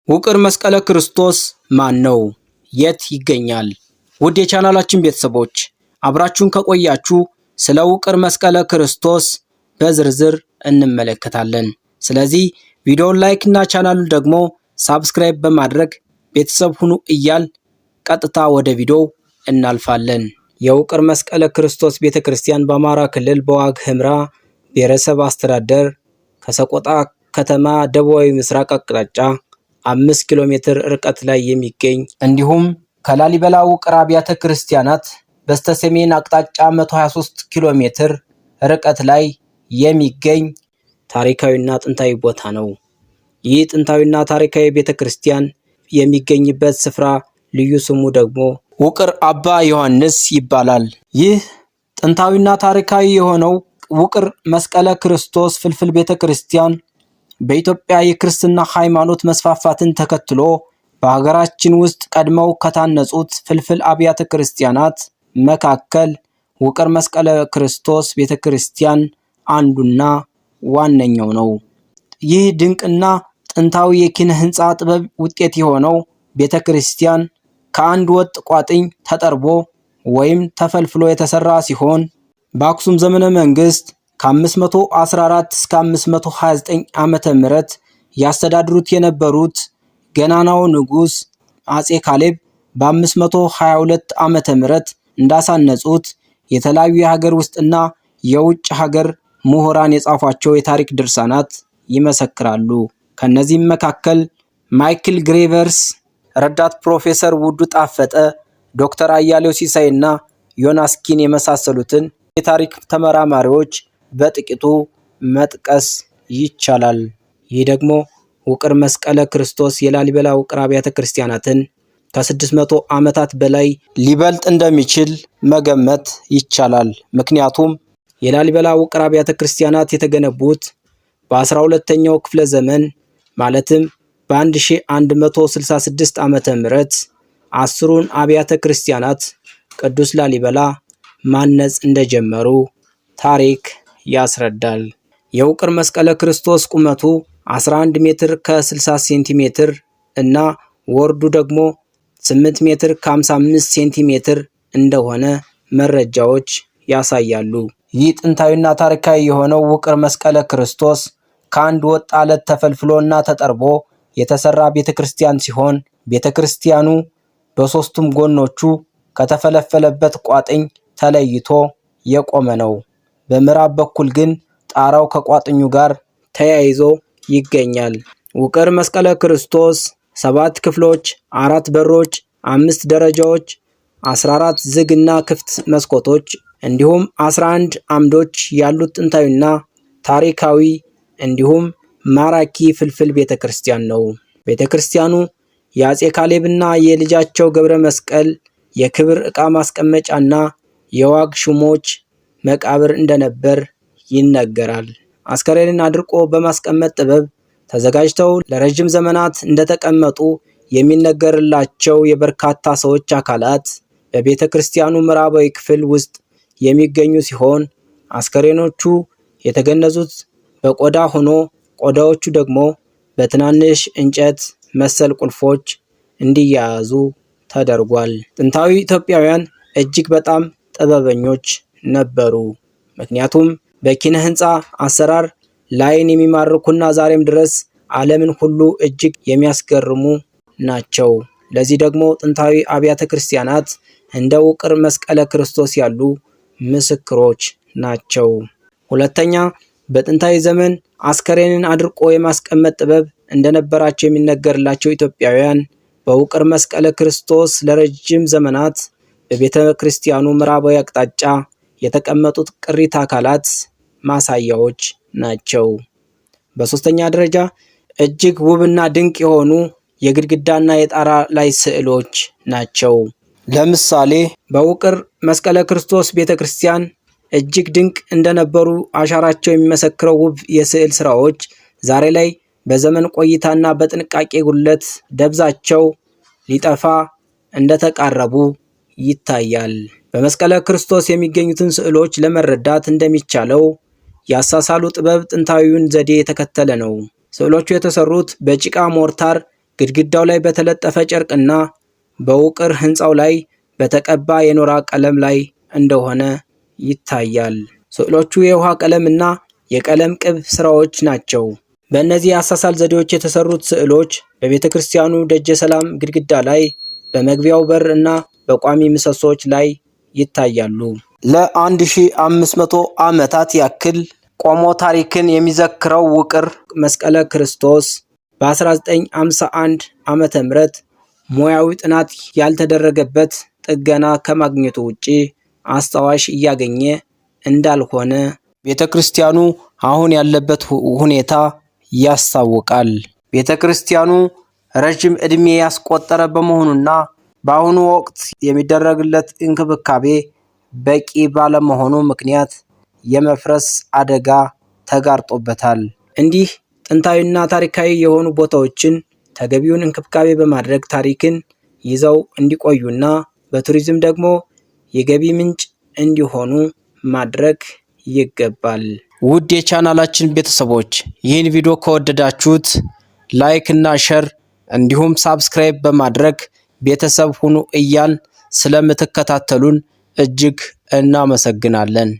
ውቅር መስቀለ ክርስቶስ ማን ነው? የት ይገኛል? ውድ የቻናላችን ቤተሰቦች አብራችሁን ከቆያችሁ ስለ ውቅር መስቀለ ክርስቶስ በዝርዝር እንመለከታለን። ስለዚህ ቪዲዮውን ላይክ እና ቻናሉን ደግሞ ሳብስክራይብ በማድረግ ቤተሰብ ሁኑ እያል ቀጥታ ወደ ቪዲዮው እናልፋለን። የውቅር መስቀለ ክርስቶስ ቤተክርስቲያን በአማራ ክልል በዋግ ኽምራ ብሔረሰብ አስተዳደር ከሰቆጣ ከተማ ደቡባዊ ምስራቅ አቅጣጫ 5 ኪሎ ሜትር ርቀት ላይ የሚገኝ እንዲሁም ከላሊበላ ውቅር አብያተ ክርስቲያናት በስተሰሜን አቅጣጫ 123 ኪሎ ሜትር ርቀት ላይ የሚገኝ ታሪካዊና ጥንታዊ ቦታ ነው። ይህ ጥንታዊና ታሪካዊ ቤተክርስቲያን የሚገኝበት ስፍራ ልዩ ስሙ ደግሞ ውቅር አባ ዮሐንስ ይባላል። ይህ ጥንታዊና ታሪካዊ የሆነው ውቅር መስቀለ ክርስቶስ ፍልፍል ቤተክርስቲያን በኢትዮጵያ የክርስትና ሃይማኖት መስፋፋትን ተከትሎ በሀገራችን ውስጥ ቀድመው ከታነጹት ፍልፍል አብያተ ክርስቲያናት መካከል ውቅር መስቀለ ክርስቶስ ቤተክርስቲያን አንዱና ዋነኛው ነው። ይህ ድንቅና ጥንታዊ የኪነ ህንፃ ጥበብ ውጤት የሆነው ቤተክርስቲያን ከአንድ ወጥ ቋጥኝ ተጠርቦ ወይም ተፈልፍሎ የተሰራ ሲሆን በአክሱም ዘመነ መንግስት ከ514 እስከ 529 ዓመተ ምህረት ያስተዳድሩት የነበሩት ገናናው ንጉስ አጼ ካሌብ በ522 ዓመተ ምህረት እንዳሳነጹት የተለያዩ የሀገር ውስጥና የውጭ ሀገር ምሁራን የጻፏቸው የታሪክ ድርሳናት ይመሰክራሉ። ከነዚህም መካከል ማይክል ግሬቨርስ፣ ረዳት ፕሮፌሰር ውዱ ጣፈጠ፣ ዶክተር አያሌው ሲሳይና ዮናስ ኪን የመሳሰሉትን የታሪክ ተመራማሪዎች በጥቂቱ መጥቀስ ይቻላል። ይህ ደግሞ ውቅር መስቀለ ክርስቶስ የላሊበላ ውቅር አብያተ ክርስቲያናትን ከ600 ዓመታት በላይ ሊበልጥ እንደሚችል መገመት ይቻላል። ምክንያቱም የላሊበላ ውቅር አብያተ ክርስቲያናት የተገነቡት በ12ኛው ክፍለ ዘመን ማለትም በ1166 ዓመተ ምህረት 10ሩን አብያተ ክርስቲያናት ቅዱስ ላሊበላ ማነጽ እንደጀመሩ ታሪክ ያስረዳል። የውቅር መስቀለ ክርስቶስ ቁመቱ 11 ሜትር ከ60 ሴንቲሜትር እና ወርዱ ደግሞ 8 ሜትር ከ55 ሴንቲሜትር እንደሆነ መረጃዎች ያሳያሉ። ይህ ጥንታዊና ታሪካዊ የሆነው ውቅር መስቀለ ክርስቶስ ከአንድ ወጥ አለት ተፈልፍሎና ተጠርቦ የተሰራ ቤተክርስቲያን ሲሆን ቤተክርስቲያኑ በሶስቱም ጎኖቹ ከተፈለፈለበት ቋጥኝ ተለይቶ የቆመ ነው። በምዕራብ በኩል ግን ጣራው ከቋጥኙ ጋር ተያይዞ ይገኛል። ውቅር መስቀለ ክርስቶስ 7 ክፍሎች፣ 4 በሮች፣ 5 ደረጃዎች፣ 14 ዝግ እና ክፍት መስኮቶች እንዲሁም 11 አምዶች ያሉት ጥንታዊና ታሪካዊ እንዲሁም ማራኪ ፍልፍል ቤተክርስቲያን ነው። ቤተክርስቲያኑ የአጼ ካሌብና የልጃቸው ገብረ መስቀል የክብር ዕቃ ማስቀመጫና የዋግ ሹሞች መቃብር እንደነበር ይነገራል። አስከሬንን አድርቆ በማስቀመጥ ጥበብ ተዘጋጅተው ለረጅም ዘመናት እንደተቀመጡ የሚነገርላቸው የበርካታ ሰዎች አካላት በቤተ ክርስቲያኑ ምዕራባዊ ክፍል ውስጥ የሚገኙ ሲሆን አስከሬኖቹ የተገነዙት በቆዳ ሆኖ ቆዳዎቹ ደግሞ በትናንሽ እንጨት መሰል ቁልፎች እንዲያያዙ ተደርጓል። ጥንታዊ ኢትዮጵያውያን እጅግ በጣም ጥበበኞች ነበሩ። ምክንያቱም በኪነ ህንፃ አሰራር ላይን የሚማርኩና ዛሬም ድረስ ዓለምን ሁሉ እጅግ የሚያስገርሙ ናቸው። ለዚህ ደግሞ ጥንታዊ አብያተ ክርስቲያናት እንደ ውቅር መስቀለ ክርስቶስ ያሉ ምስክሮች ናቸው። ሁለተኛ፣ በጥንታዊ ዘመን አስከሬንን አድርቆ የማስቀመጥ ጥበብ እንደነበራቸው የሚነገርላቸው ኢትዮጵያውያን በውቅር መስቀለ ክርስቶስ ለረጅም ዘመናት በቤተ ክርስቲያኑ ምዕራባዊ አቅጣጫ የተቀመጡት ቅሪተ አካላት ማሳያዎች ናቸው። በሶስተኛ ደረጃ እጅግ ውብና ድንቅ የሆኑ የግድግዳና የጣራ ላይ ስዕሎች ናቸው። ለምሳሌ በውቅር መስቀለ ክርስቶስ ቤተክርስቲያን እጅግ ድንቅ እንደነበሩ አሻራቸው የሚመሰክረው ውብ የስዕል ስራዎች ዛሬ ላይ በዘመን ቆይታና በጥንቃቄ ጉድለት ደብዛቸው ሊጠፋ እንደተቃረቡ ይታያል። በመስቀለ ክርስቶስ የሚገኙትን ስዕሎች ለመረዳት እንደሚቻለው ያሳሳሉ ጥበብ ጥንታዊውን ዘዴ የተከተለ ነው። ስዕሎቹ የተሰሩት በጭቃ ሞርታር ግድግዳው ላይ በተለጠፈ ጨርቅና በውቅር ሕንፃው ላይ በተቀባ የኖራ ቀለም ላይ እንደሆነ ይታያል። ስዕሎቹ የውሃ ቀለም እና የቀለም ቅብ ስራዎች ናቸው። በእነዚህ የአሳሳል ዘዴዎች የተሰሩት ስዕሎች በቤተ ክርስቲያኑ ደጀ ሰላም ግድግዳ ላይ፣ በመግቢያው በር እና በቋሚ ምሰሶች ላይ ይታያሉ። ለ1500 ዓመታት ያክል ቆሞ ታሪክን የሚዘክረው ውቅር መስቀለ ክርስቶስ በ1951 ዓመተ ምህረት ሙያዊ ጥናት ያልተደረገበት ጥገና ከማግኘቱ ውጪ አስታዋሽ እያገኘ እንዳልሆነ ቤተ ክርስቲያኑ አሁን ያለበት ሁኔታ ያስታውቃል። ቤተ ክርስቲያኑ ረጅም ዕድሜ ያስቆጠረ በመሆኑና በአሁኑ ወቅት የሚደረግለት እንክብካቤ በቂ ባለመሆኑ ምክንያት የመፍረስ አደጋ ተጋርጦበታል። እንዲህ ጥንታዊና ታሪካዊ የሆኑ ቦታዎችን ተገቢውን እንክብካቤ በማድረግ ታሪክን ይዘው እንዲቆዩና በቱሪዝም ደግሞ የገቢ ምንጭ እንዲሆኑ ማድረግ ይገባል። ውድ የቻናላችን ቤተሰቦች ይህን ቪዲዮ ከወደዳችሁት ላይክ እና ሼር እንዲሁም ሳብስክራይብ በማድረግ ቤተሰብ ሁኑ እያልን ስለምትከታተሉን እጅግ እናመሰግናለን።